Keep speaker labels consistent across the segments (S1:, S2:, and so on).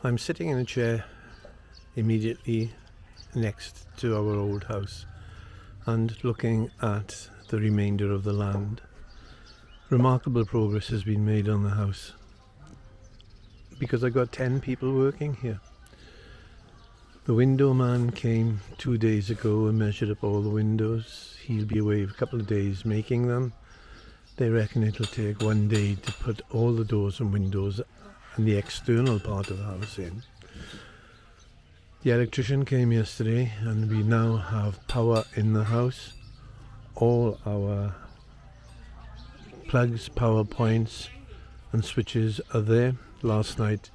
S1: I'm sitting in a chair immediately next to our old house and looking at the remainder of the land. Remarkable progress has been made on the house because I've got 10 people working here. The window man came 2 days ago and measured up all the windows. He'll be away for a couple of days making them. They reckon it'll take 1 day to put all the doors and windows and the external part of the house in. The electrician came yesterday and we now have power in the house. All our plugs, power points and switches are there. Last night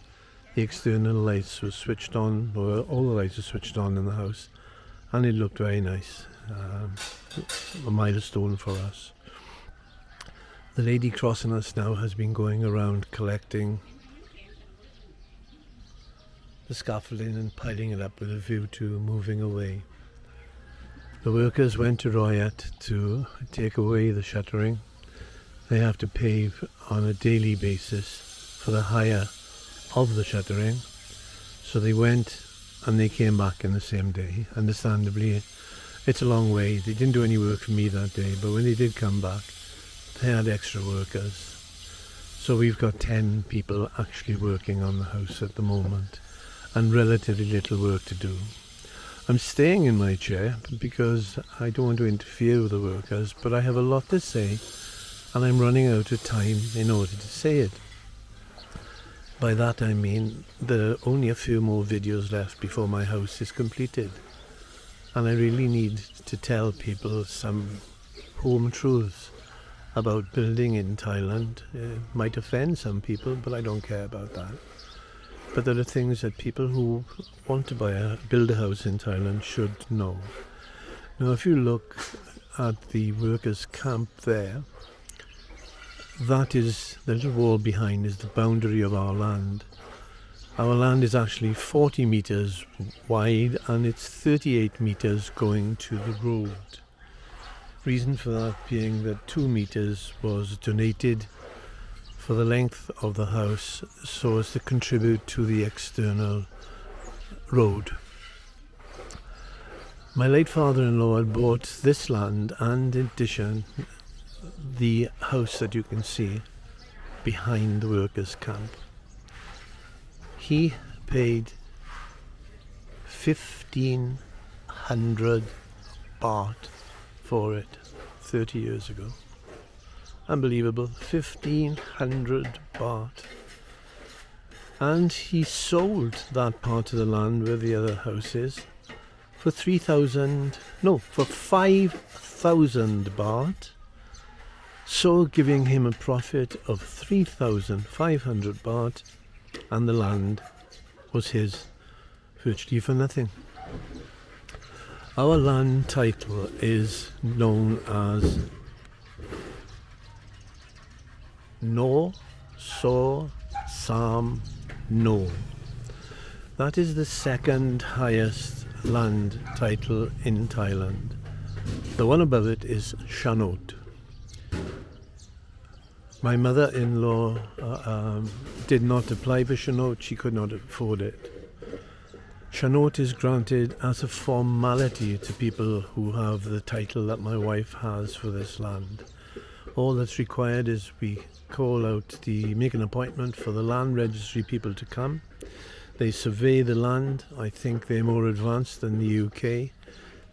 S1: the external lights were switched on, or all the lights were switched on in the house, and it looked very nice. A milestone for us. The lady crossing us now has been going around collecting the scaffolding and piling it up with a view to moving away. The workers went to Royat to take away the shuttering. They have to pay on a daily basis for the hire of the shuttering. So they went and they came back in the same day. Understandably, it's a long way. They didn't do any work for me that day, but when they did come back, they had extra workers. So we've got 10 people actually working on the house at the moment, and relatively little work to do. I'm staying in my chair because I don't want to interfere with the workers, but I have a lot to say and I'm running out of time in order to say it. By that I mean there are only a few more videos left before my house is completed, and I really need to tell people some home truths about building in Thailand. It might offend some people, but I don't care about that. But there are things that people who want to build a house in Thailand should know. Now, if you look at the workers' camp there, that is, the little wall behind is the boundary of our land. Our land is actually 40 meters wide and it's 38 meters going to the road. Reason for that being that 2 meters was donated for the length of the house so as to contribute to the external road. My late father-in-law had bought this land and in addition the house that you can see behind the workers' camp. He paid 1,500 baht for it 30 years ago. Unbelievable, 1,500 baht. And he sold that part of the land where the other house is for 5,000 baht. So giving him a profit of 3,500 baht, and the land was his virtually for nothing. Our land title is known as No So Sam No. That is the second highest land title in Thailand. The one above it is Shanot. My mother-in-law did not apply for Shanot. She could not afford it. Shanot is granted as a formality to people who have the title that my wife has for this land. All that's required is we make an appointment for the land registry people to come. They survey the land. I think they're more advanced than the UK.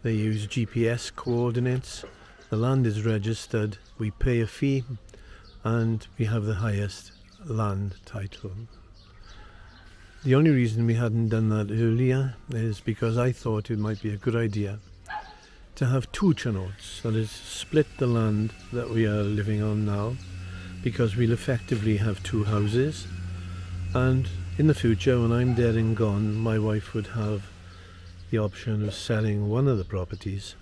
S1: They use GPS coordinates. The land is registered. We pay a fee and we have the highest land title. The only reason we hadn't done that earlier is because I thought it might be a good idea to have 2 chanots, that is, split the land that we are living on now, because we'll effectively have 2 houses, and in the future when I'm dead and gone, my wife would have the option of selling one of the properties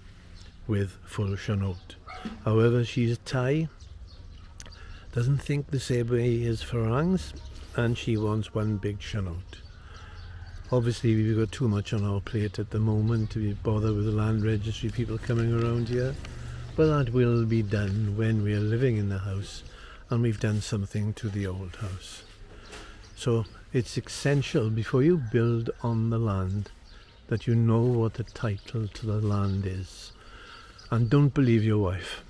S1: with full chanot. However, she's Thai, doesn't think the same way as farangs, and she wants one big chanot. Obviously we've got too much on our plate at the moment to be bothered with the land registry people coming around here, but that will be done when we are living in the house and we've done something to the old house. So it's essential before you build on the land that you know what the title to the land is. And don't believe your wife.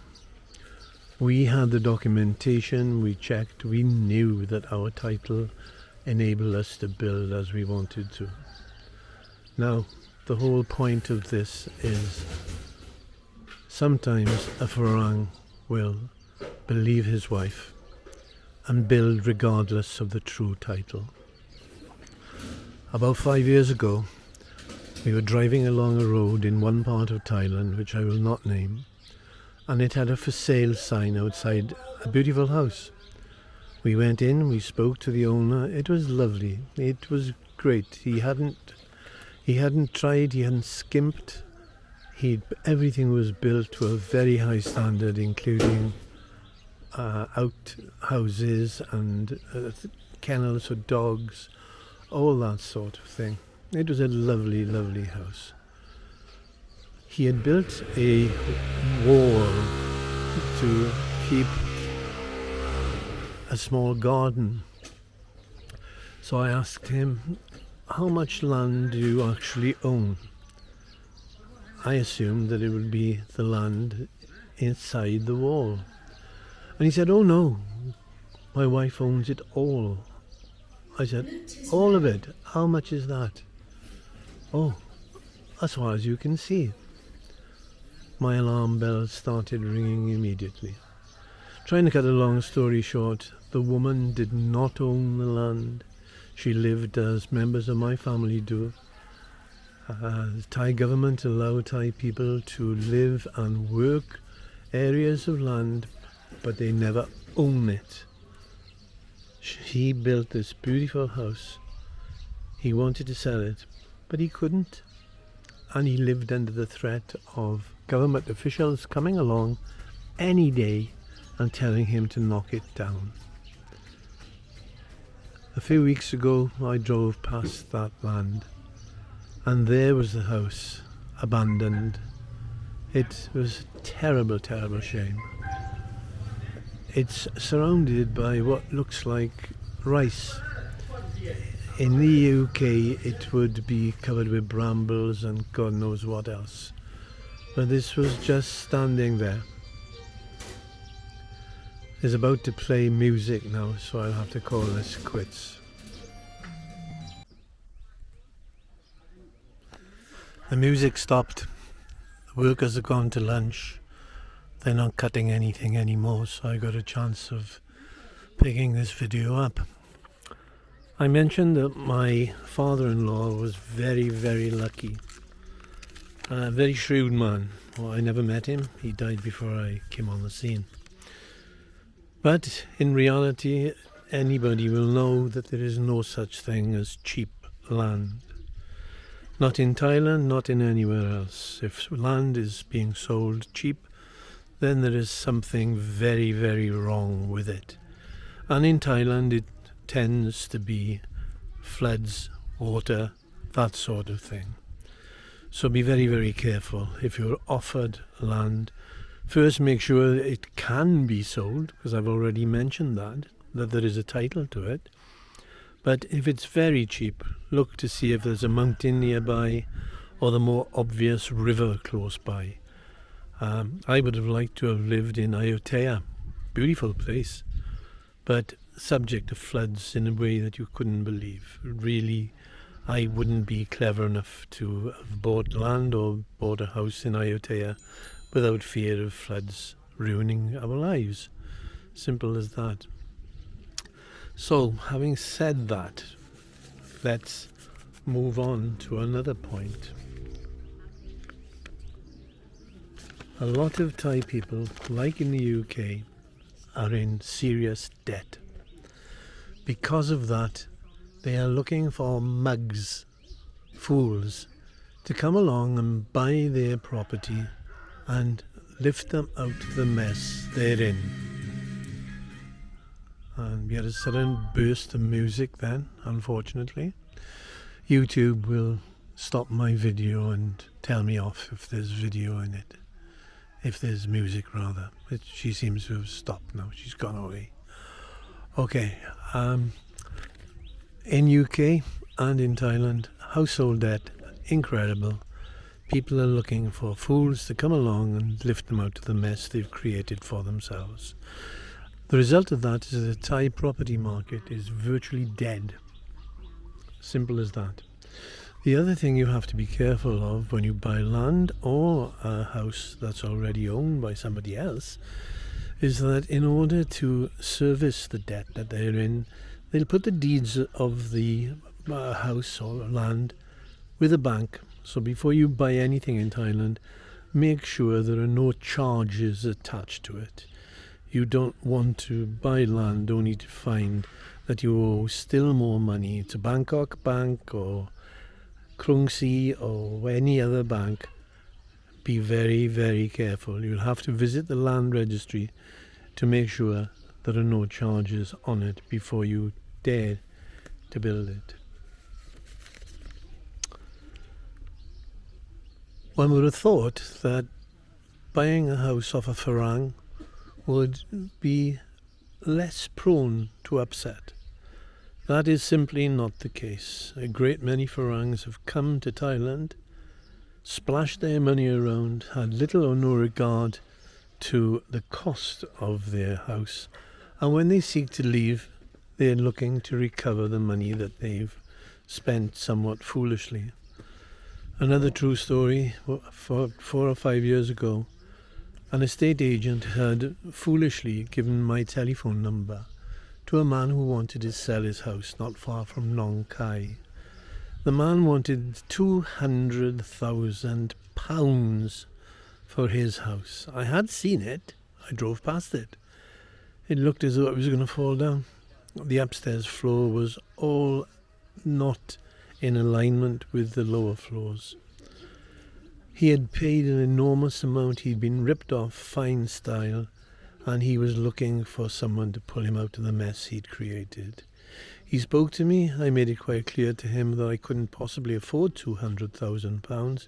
S1: We had the documentation, we checked, we knew that our title enabled us to build as we wanted to. Now, the whole point of this is sometimes a farang will believe his wife and build regardless of the true title. About 5 years ago, we were driving along a road in one part of Thailand, which I will not name, and it had a for sale sign outside a beautiful house. We went in, we spoke to the owner. It was lovely. It was great. He hadn't tried, he hadn't skimped. Everything was built to a very high standard, including outhouses and kennels for dogs, all that sort of thing. It was a lovely, lovely house. He had built a wall to keep a small garden. So I asked him, how much land do you actually own? I assumed that it would be the land inside the wall. And he said, oh no, my wife owns it all. I said, all of it? How much is that? Oh, as far as you can see. My alarm bell started ringing immediately. Trying to cut a long story short, the woman did not own the land. She lived as members of my family do. The Thai government allowed Thai people to live and work areas of land, but they never own it. He built this beautiful house. He wanted to sell it, but he couldn't. And he lived under the threat of government officials coming along any day and telling him to knock it down. A few weeks ago, I drove past that land, and there was the house, abandoned. It was a terrible, terrible shame. It's surrounded by what looks like rice. In the UK, it would be covered with brambles and God knows what else. But this was just standing there. It's about to play music now, so I'll have to call this quits. The music stopped. The workers have gone to lunch. They're not cutting anything anymore, so I got a chance of picking this video up. I mentioned that my father-in-law was very, very lucky. A very shrewd man. Well, I never met him. He died before I came on the scene. But in reality, anybody will know that there is no such thing as cheap land. Not in Thailand, not in anywhere else. If land is being sold cheap, then there is something very, very wrong with it. And in Thailand, it tends to be floods, water, that sort of thing. So be very, very careful. If you're offered land, first make sure it can be sold, because I've already mentioned that there is a title to it. But if it's very cheap, look to see if there's a mountain nearby or the more obvious river close by. I would have liked to have lived in Ayutthaya, beautiful place, but subject to floods in a way that you couldn't believe. Really, I wouldn't be clever enough to have bought land or bought a house in Ayutthaya without fear of floods ruining our lives. Simple as that. So, having said that, let's move on to another point. A lot of Thai people, like in the UK, are in serious debt. Because of that, they are looking for mugs, fools, to come along and buy their property and lift them out of the mess they're in. And we had a sudden burst of music then, unfortunately. YouTube will stop my video and tell me off if there's video in it. If there's music, rather. She seems to have stopped now. She's gone away. Okay. In UK and in Thailand, household debt, incredible. People are looking for fools to come along and lift them out of the mess they've created for themselves. The result of that is the Thai property market is virtually dead. Simple as that. The other thing you have to be careful of when you buy land or a house that's already owned by somebody else is that in order to service the debt that they're in, they'll put the deeds of the house or land with a bank. So before you buy anything in Thailand, make sure there are no charges attached to it. You don't want to buy land only to find that you owe still more money to Bangkok Bank or Krungsi or any other bank. Be very, very careful. You'll have to visit the land registry to make sure there are no charges on it before you dare to build it. One would have thought that buying a house off a farang would be less prone to upset. That is simply not the case. A great many farangs have come to Thailand, splashed their money around, had little or no regard to the cost of their house, and when they seek to leave, they're looking to recover the money that they've spent somewhat foolishly. Another true story, 4 or 5 years ago, an estate agent had foolishly given my telephone number to a man who wanted to sell his house not far from Nong Khai. The man wanted £200,000 for his house. I had seen it. I drove past it. It looked as though it was going to fall down. The upstairs floor was all not in alignment with the lower floors. He had paid an enormous amount. He'd been ripped off fine style, and he was looking for someone to pull him out of the mess he'd created. He spoke to me. I made it quite clear to him that I couldn't possibly afford £200,000,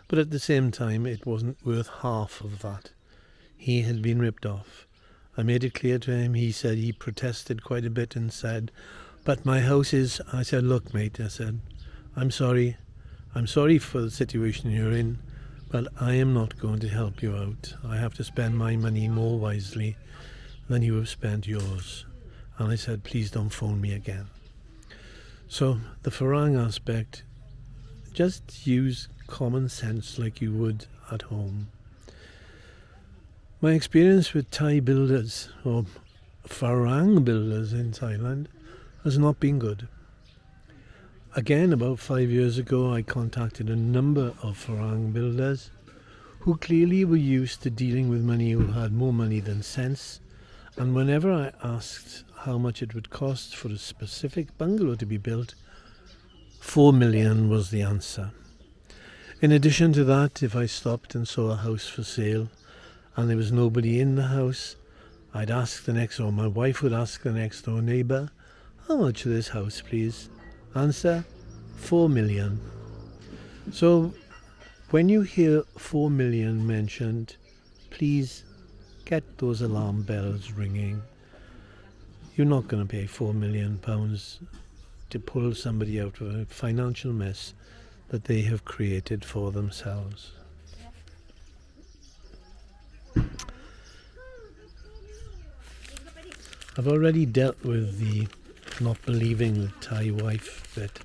S1: but at the same time it wasn't worth half of that. He had been ripped off. I made it clear to him. He said he protested quite a bit and said, "But my house is..." I said, "Look, mate," I said, I'm sorry for the situation you're in, but I am not going to help you out. I have to spend my money more wisely than you have spent yours." And I said, "Please don't phone me again." So the farang aspect, just use common sense like you would at home. My experience with Thai builders, or farang builders in Thailand, has not been good. Again, about 5 years ago, I contacted a number of farang builders who clearly were used to dealing with money who had more money than sense, and whenever I asked how much it would cost for a specific bungalow to be built, 4 million was the answer. In addition to that, if I stopped and saw a house for sale and there was nobody in the house, I'd ask my wife would ask the next door neighbour, "How much for this house, please?" Answer, 4 million. So when you hear 4 million mentioned, please get those alarm bells ringing. You're not going to pay £4 million to pull somebody out of a financial mess that they have created for themselves. I've already dealt with the not believing the Thai wife bit.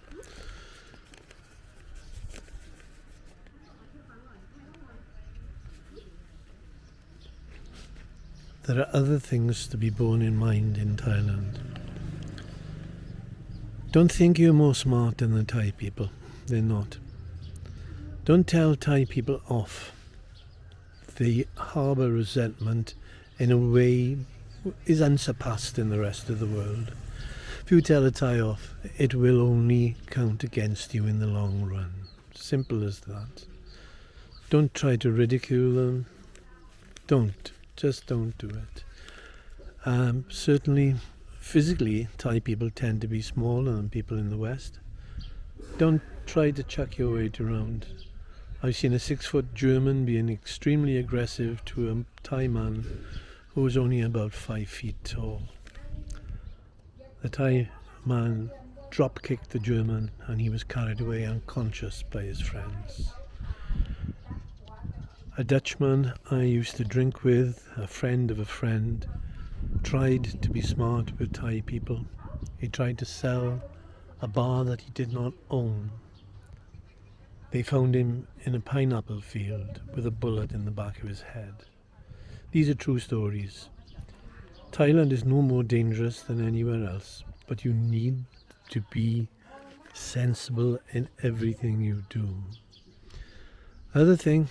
S1: There are other things to be borne in mind in Thailand. Don't think you're more smart than the Thai people. They're not. Don't tell Thai people off. They harbour resentment in a way is unsurpassed in the rest of the world. If you tell a Thai off, it will only count against you in the long run. Simple as that. Don't try to ridicule them. Don't. Just don't do it. Certainly, physically, Thai people tend to be smaller than people in the West. Don't try to chuck your weight around. I've seen a 6-foot German being extremely aggressive to a Thai man who was only about 5 feet tall. The Thai man drop-kicked the German and he was carried away unconscious by his friends. A Dutchman I used to drink with, a friend of a friend, tried to be smart with Thai people. He tried to sell a bar that he did not own. They found him in a pineapple field with a bullet in the back of his head. These are true stories. Thailand is no more dangerous than anywhere else, but you need to be sensible in everything you do. Other thing,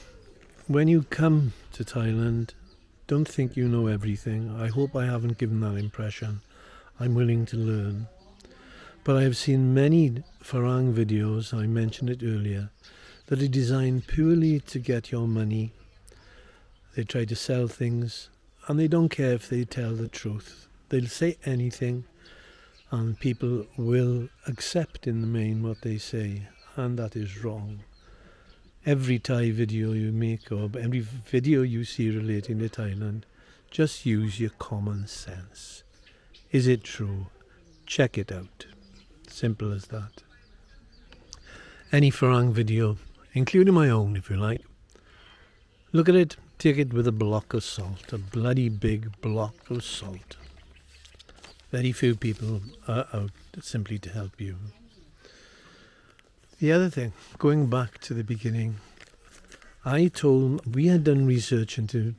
S1: when you come to Thailand, don't think you know everything. I hope I haven't given that impression. I'm willing to learn. But I have seen many farang videos, I mentioned it earlier, that are designed purely to get your money. They try to sell things, and they don't care if they tell the truth. They'll say anything, and people will accept in the main what they say, and that is wrong. Every Thai video you make, or every video you see relating to Thailand, just use your common sense. Is it true? Check it out. Simple as that. Any farang video, including my own if you like, look at it, take it with a block of salt, a bloody big block of salt. Very few people are out simply to help you. The other thing, going back to the beginning, we had done research into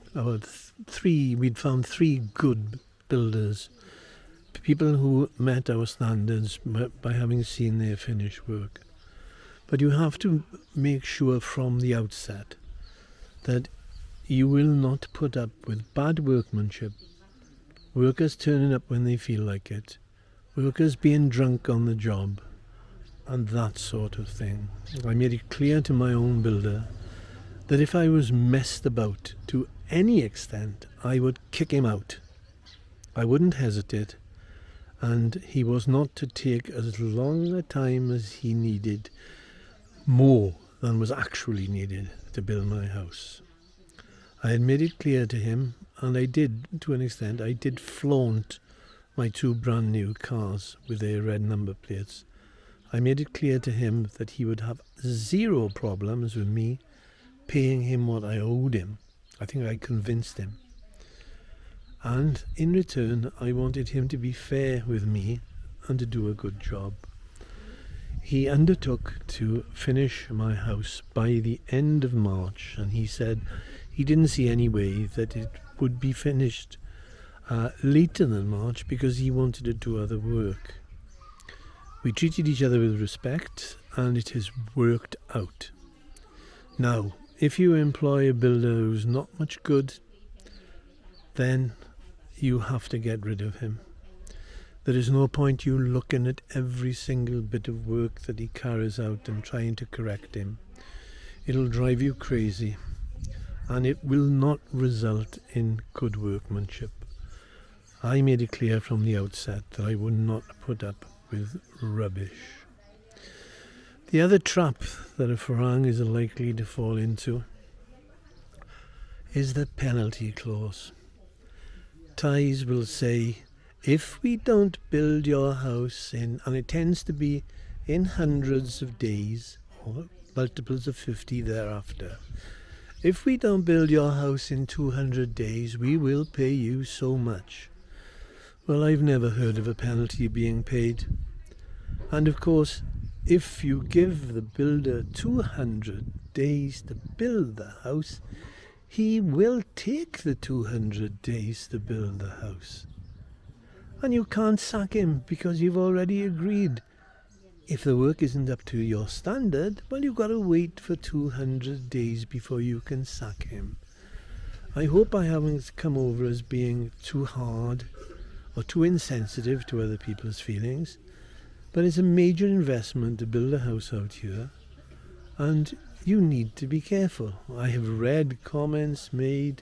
S1: we'd found 3 good builders, people who met our standards by having seen their finished work. But you have to make sure from the outset that you will not put up with bad workmanship, workers turning up when they feel like it, workers being drunk on the job, and that sort of thing. I made it clear to my own builder that if I was messed about to any extent, I would kick him out. I wouldn't hesitate, and he was not to take as long a time as he needed, more than was actually needed to build my house. I had made it clear to him, and I did, to an extent, I did flaunt my 2 brand new cars with their red number plates. I made it clear to him that he would have 0 problems with me paying him what I owed him. I think I convinced him. And in return, I wanted him to be fair with me and to do a good job. He undertook to finish my house by the end of March, and he said he didn't see any way that it would be finished later than March because he wanted to do other work. We treated each other with respect, and it has worked out. Now, if you employ a builder who's not much good, then you have to get rid of him. There is no point you looking at every single bit of work that he carries out and trying to correct him. It'll drive you crazy, and it will not result in good workmanship. I made it clear from the outset that I would not put up with rubbish. The other trap that a farang is likely to fall into is the penalty clause. Thais will say, if we don't build your house in, and it tends to be in hundreds of days or multiples of 50 thereafter, if we don't build your house in 200 days, we will pay you so much. Well, I've never heard of a penalty being paid. And of course, if you give the builder 200 days to build the house, he will take the 200 days to build the house. And you can't sack him because you've already agreed. If the work isn't up to your standard, well, you've got to wait for 200 days before you can sack him. I hope I haven't come over as being too hard or too insensitive to other people's feelings, but it's a major investment to build a house out here, and you need to be careful. I have read comments made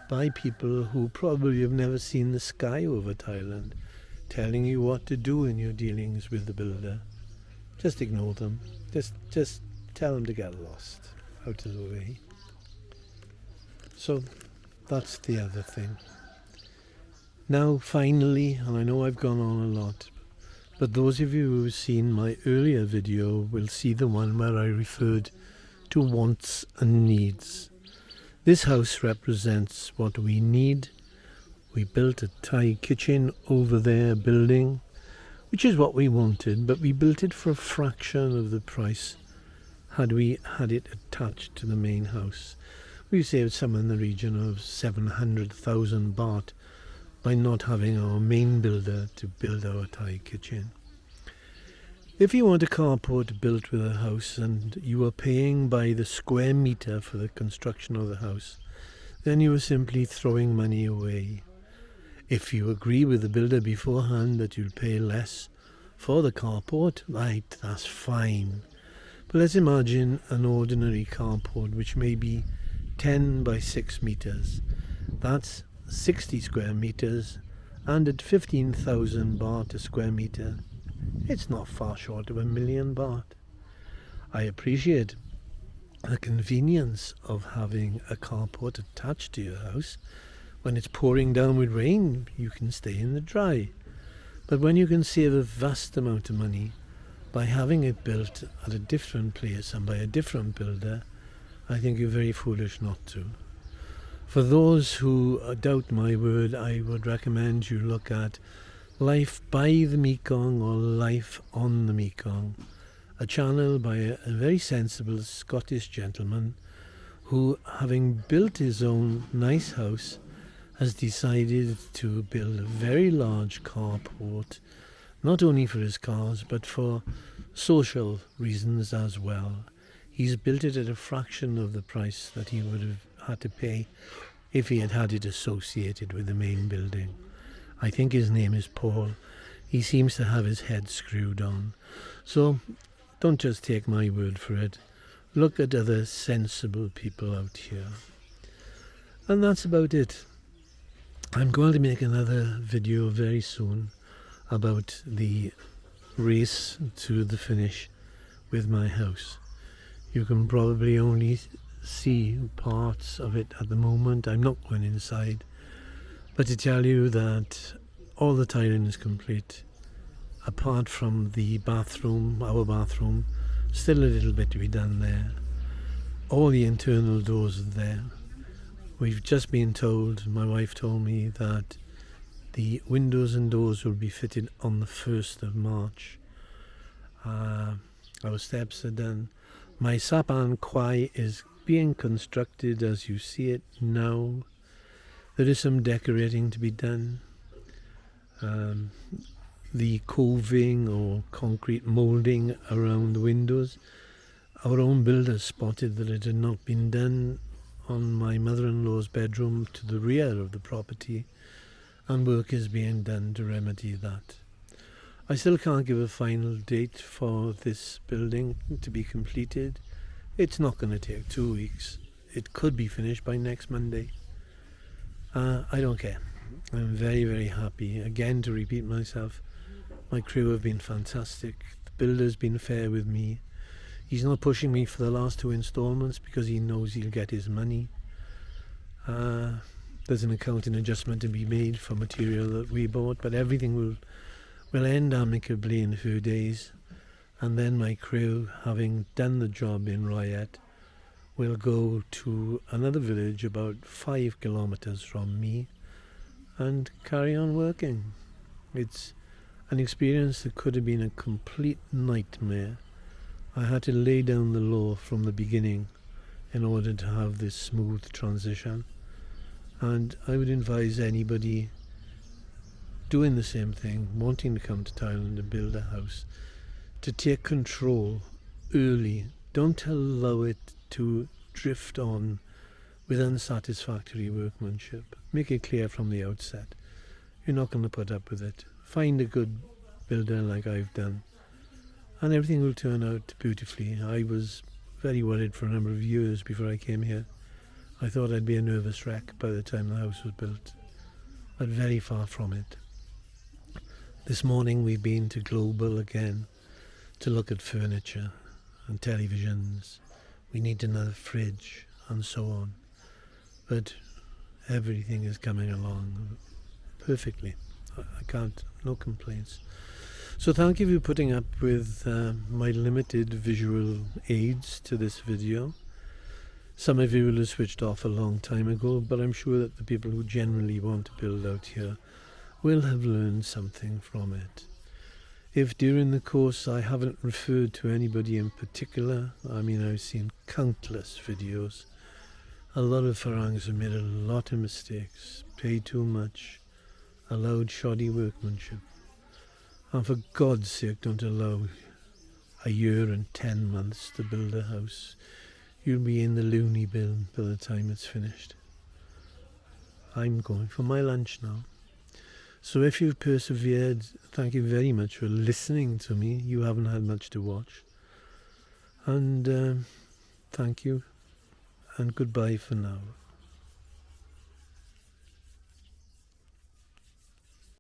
S1: by people who probably have never seen the sky over Thailand, telling you what to do in your dealings with the builder. Just ignore them. Just tell them to get lost out of the way. So that's the other thing. Now finally, and I know I've gone on a lot, but those of you who've seen my earlier video will see the one where I referred to wants and needs. This house represents what we need. We built a Thai kitchen over there building, which is what we wanted, but we built it for a fraction of the price had we had it attached to the main house. We saved somewhere in the region of 700,000 baht by not having our main builder to build our Thai kitchen. If you want a carport built with a house and you are paying by the square meter for the construction of the house, then you are simply throwing money away. If you agree with the builder beforehand that you'll pay less for the carport, right, that's fine. But let's imagine an ordinary carport which may be 10 by 6 meters. That's 60 square meters, and at 15,000 baht a square meter, it's not far short of 1,000,000 baht. I appreciate the convenience of having a carport attached to your house. When it's pouring down with rain, you can stay in the dry. But when you can save a vast amount of money by having it built at a different place and by a different builder, I think you're very foolish not to. For those who doubt my word, I would recommend you look at Life by the Mekong or Life on the Mekong, a channel by a very sensible Scottish gentleman who, having built his own nice house, has decided to build a very large carport, not only for his cars but for social reasons as well. He's built it at a fraction of the price that he would have had to pay if he had had it associated with the main building. I think his name is Paul. He seems to have his head screwed on. So don't just take my word for it. Look at other sensible people out here. And that's about it. I'm going to make another video very soon about the race to the finish with my house. You can probably only see parts of it at the moment. I'm not going inside. But to tell you that all the tiling is complete, apart from the bathroom, our bathroom, still a little bit to be done there. All the internal doors are there. We've just been told, my wife told me, that the windows and doors will be fitted on the 1st of March. Our steps are done. My Sapan Kwai is being constructed as you see it now. There is some decorating to be done. The coving or concrete moulding around the windows, our own builder spotted that it had not been done on my mother-in-law's bedroom to the rear of the property, and work is being done to remedy that. I still can't give a final date for this building to be completed. It's not going to take 2 weeks. It could be finished by next Monday. I don't care. I'm very, very happy. Again, to repeat myself, my crew have been fantastic. The builder's been fair with me. He's not pushing me for the last 2 installments because he knows he'll get his money. There's an accounting adjustment to be made for material that we bought, but everything will end amicably in a few days. And then my crew, having done the job in Royat, will go to another village about 5 kilometers from me and carry on working. It's an experience that could have been a complete nightmare. I had to lay down the law from the beginning in order to have this smooth transition. And I would advise anybody doing the same thing, wanting to come to Thailand and build a house, to take control early. Don't allow it to drift on with unsatisfactory workmanship. Make it clear from the outset. You're not going to put up with it. Find a good builder like I've done, and everything will turn out beautifully. I was very worried for a number of years before I came here. I thought I'd be a nervous wreck by the time the house was built, but very far from it. This morning we've been to Global again to look at furniture and televisions. We need another fridge and so on. But everything is coming along perfectly. I can't, no complaints. So thank you for putting up with my limited visual aids to this video. Some of you will have switched off a long time ago, but I'm sure that the people who generally want to build out here will have learned something from it. If during the course I haven't referred to anybody in particular, I mean, I've seen countless videos. A lot of farangs have made a lot of mistakes, paid too much, allowed shoddy workmanship. And for God's sake, don't allow a year and 10 months to build a house. You'll be in the loony bin by the time it's finished. I'm going for my lunch now. So if you've persevered, thank you very much for listening to me. You haven't had much to watch. And thank you, and goodbye for now.